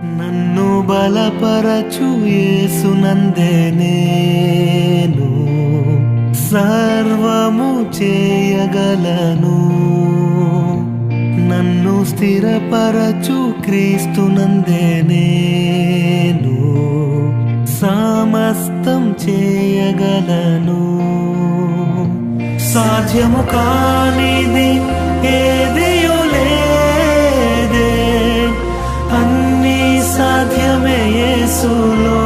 నన్ను బలపరచు యేసునందే నేను సర్వము చేయగలను. నన్ను స్థిరపరచు క్రీస్తునందే నేను సమస్తం చేయగలను. సాధ్యము కానిది ఏదియు లేదే, అన్నీ సాధ్యమే యేసులో.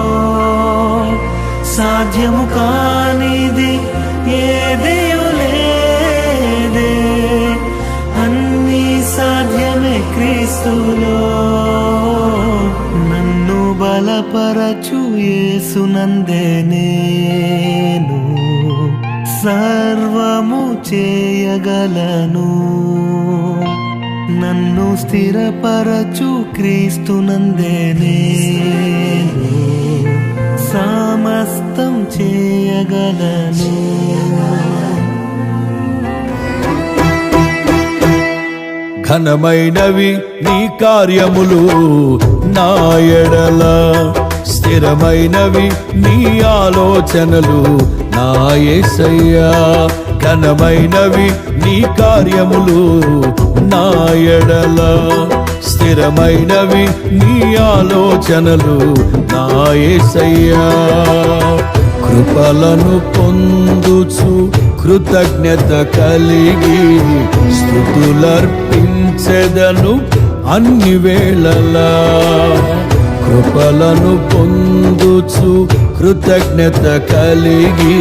సాధ్యము కానిది ఏదియు లేదే, అన్నీ సాధ్యమే క్రీస్తులో. నన్ను బలపరచు యేసునందే నేను సర్వము చేయగలను. నన్ను స్థిరపరచు క్రీస్తునందే నేను సమస్తం చేయగలను. ఘనమైనవి నీ కార్యములు నా ఎడల, స్థిరమైనవి నీ ఆలోచనలు నా యేసయ్యా. ఘనమైనవి నీ కార్యములు నా ఎడల, స్థిరమైనవి నీ ఆలోచనలు నా యేసయ్యా. కృపలను పొందుచు కృతజ్ఞత కలిగి స్తుతులర్పించెదను అన్ని వేళలా. కృపలను పొందుచు కృతజ్ఞత కలిగి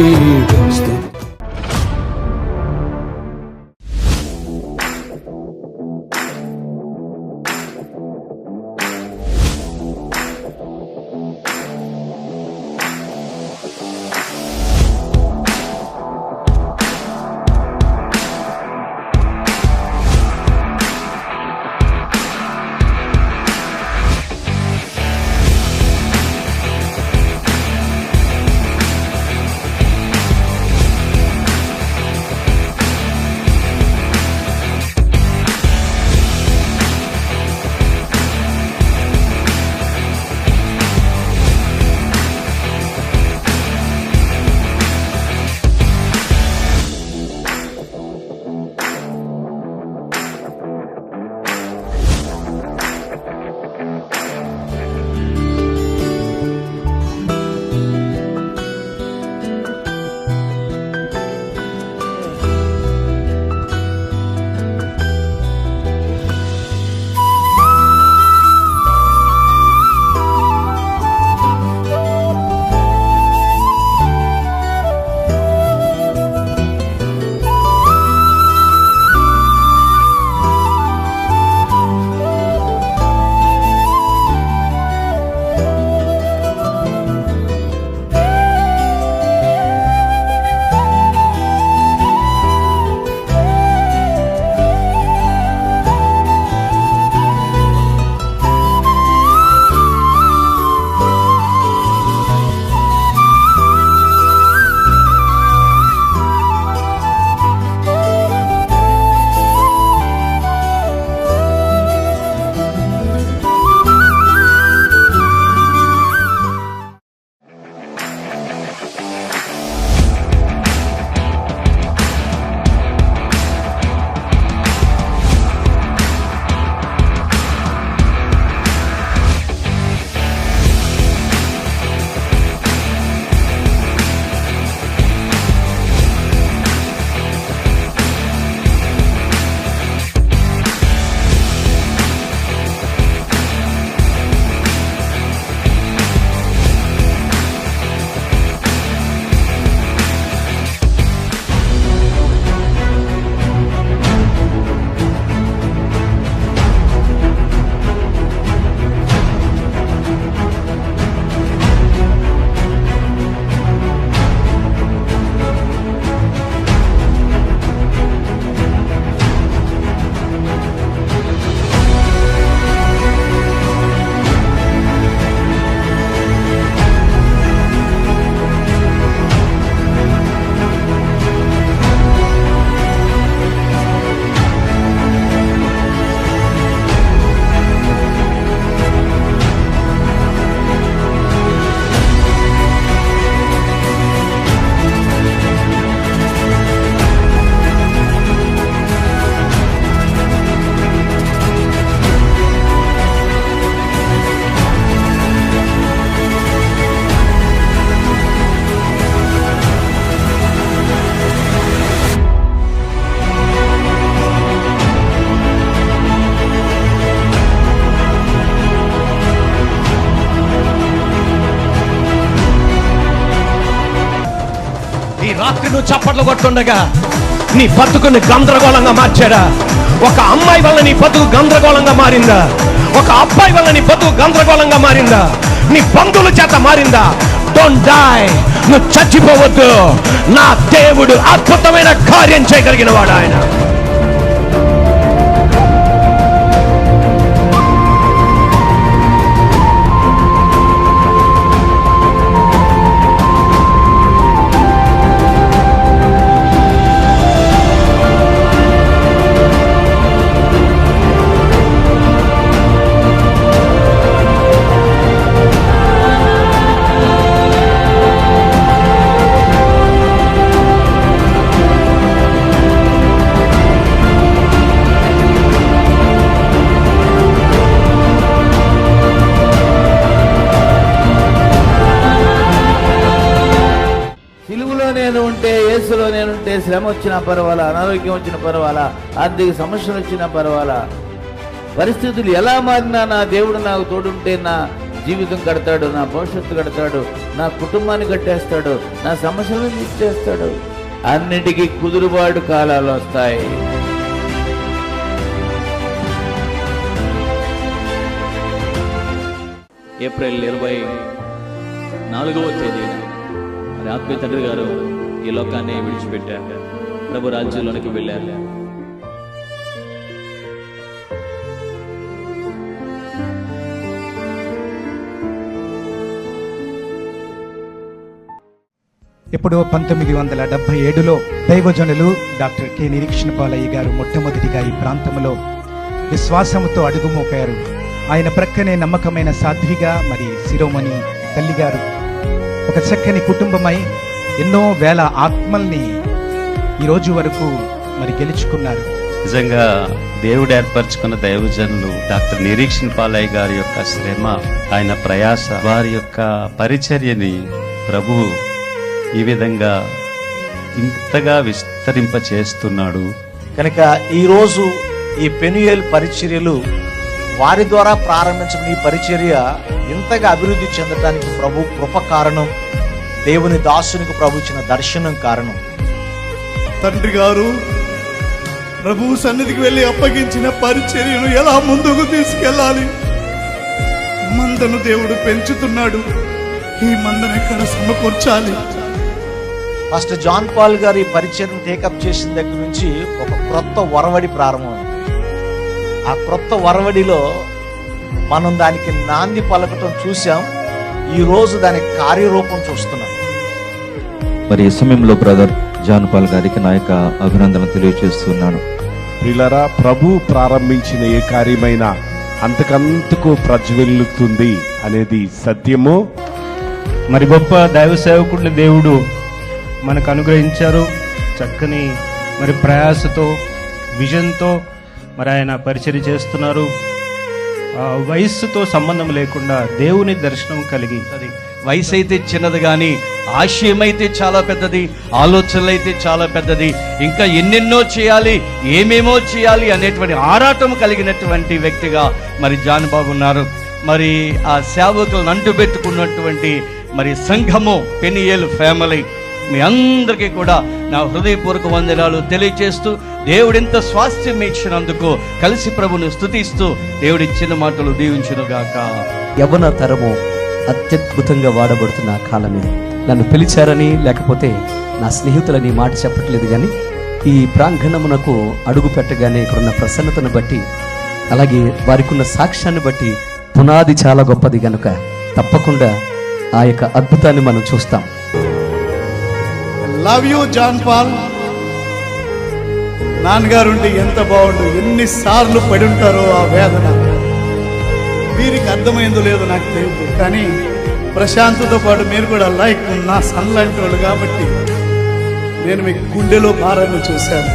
నువ్వు చప్పట్లు కొట్టుండగా నీ బతుకుని గందరగోళంగా మార్చాడా? ఒక అమ్మాయి వల్ల నీ బతుకు గందరగోళంగా మారిందా? ఒక అబ్బాయి వల్ల నీ బతుకు గందరగోళంగా మారిందా? నీ బంధువుల చేత మారిందా? డోంట్ డై, నువ్వు చచ్చిపోవద్దు. నా దేవుడు అద్భుతమైన కార్యం చేయగలిగిన వాడు ఆయన. నేను ఉంటే, యేసులో నేనుంటే, శ్రమ వచ్చినా పర్వాలా, అనారోగ్యం వచ్చిన పర్వాలా, ఆర్థిక సమస్యలు వచ్చినా పర్వాలా, పరిస్థితులు ఎలా మారినా నా దేవుడు నాకు తోడుంటే నా జీవితం కడతాడు, నా భవిష్యత్తు కడతాడు, నా కుటుంబాన్ని కట్టేస్తాడు, నా సమస్యలను తీర్చేస్తాడు. అన్నిటికీ కుదురుబాటు కాలాలు వస్తాయి. ఏప్రిల్ 24వ తేదీన మరి ఆత్మీయ తండ్రి గారు ఈ లోకాన్ని విడిచిపెట్టారు, ప్రభు రాజ్యంలోనికి వెళ్ళారు. ఇప్పుడు 1977లో దైవజనులు డాక్టర్ కె నిరీక్షణ పాలయ్య గారు మొట్టమొదటిగా ఈ ప్రాంతంలో విశ్వాసముతో అడుగు మోపారు. ఆయన ప్రక్కనే నమ్మకమైన సాధ్విగా మరి శిరోమణి తల్లిగారు ఒక చక్కని కుటుంబమై ఎన్నో వేల ఆత్మల్ని ఈ రోజు వరకు మరి గెలుచుకున్నారు. నిజంగా దేవుడు ఏర్పరచుకున్న దైవజనులు డాక్టర్ నిరీక్షణ పాలయ్య గారి యొక్క శ్రమ, ఆయన ప్రయాస, వారి యొక్క పరిచర్యని ప్రభువు ఈ విధంగా ఇంతగా విస్తరింప చేస్తున్నాడు. కనుక ఈరోజు ఈ పెనుయేలు పరిచర్యలు వారి ద్వారా ప్రారంభించిన ఈ పరిచర్య ఇంతగా అభివృద్ధి చెందడానికి ప్రభు కృప కారణం, దేవుని దాసునికి ప్రభు ఇచ్చిన దర్శనం కారణం. తండ్రి గారు ప్రభు సన్నిధికి వెళ్ళి అప్పగించిన పరిచర్యను ఎలా ముందుకు తీసుకెళ్ళాలి? మందను దేవుడు పెంచుతున్నాడు, ఈ మందను ఎక్కడ సమకూర్చాలి? ఫస్ట్ జాన్ పాల్ గారు ఈ పరిచర్యను టేకప్ చేసిన దగ్గర నుంచి ఒక క్రొత్త వరవడి ప్రారంభమైంది. ఆ క్రొత్త వరవడిలో మనం దానికి నాంది పలకటం చూసాం. ఈ రోజు దాని కార్యరూపం చూస్తున్నాం. మరి ఈ సమయంలో బ్రదర్ జాన్ పాల్ గారికి నా యొక్క అభినందనలు తెలియజేస్తున్నాను. ప్రియులారా, ప్రభు ప్రారంభించిన ఏ కార్యమైనా అంతకంతకు ప్రజ్వలిల్లుతుంది అనేది సత్యము. మరి గొప్ప దైవ సేవకుడిని దేవుడు మనకు అనుగ్రహించారు. చక్కని మరి ప్రయాసతో, విజన్తో మరి ఆయన పరిచర్య చేస్తున్నారు. వయస్సుతో సంబంధం లేకుండా దేవుని దర్శనం కలిగి, వయసు అయితే చిన్నది కానీ ఆశయం అయితే చాలా పెద్దది, ఆలోచనలు అయితే చాలా పెద్దది. ఇంకా ఎన్నెన్నో చేయాలి, ఏమేమో చేయాలి అనేటువంటి ఆరాటం కలిగినటువంటి వ్యక్తిగా మరి జాన్ బాబు ఉన్నారు. మరి ఆ సేవకులను అంటుపెట్టుకున్నటువంటి మరి సంఘము పెనియేలు ఫ్యామిలీ, మీ అందరికీ కూడా నా హృదయపూర్వక వందనాలు తెలియజేస్తూ, దేవుడింత స్వాస్థ్యం ఇచ్చినందుకు కలిసి ప్రభుని స్తుతిస్తూ దేవుడిచ్చిన మాటలు దీవించునుగాక. యవ్వన తరము అత్యద్భుతంగా వాడబడుతున్న కాలమే. నన్ను పిలిచారని లేకపోతే నా స్నేహితులని మాట చెప్పట్లేదు, కానీ ఈ ప్రాంగణమునకు అడుగు పెట్టగానే ఇక్కడున్న ప్రసన్నతను బట్టి, అలాగే వారికి ఉన్న సాక్ష్యాన్ని బట్టి పునాది చాలా గొప్పది కనుక తప్పకుండా ఆ యొక్క అద్భుతాన్ని మనం చూస్తాం. Love you John Paul. నాన్నగారు ఉంటే ఎంత బాగుండు, ఎన్నిసార్లు పడి ఉంటారో ఆ వేదన. వీరికి అర్థమైందో లేదో నాకు తెలియదు, కానీ ప్రశాంత్తో పాటు మీరు కూడా లైక్ నా సన్ లాంటి వాళ్ళు కాబట్టి నేను మీ గుండెలో భారాన్ని చూశాను.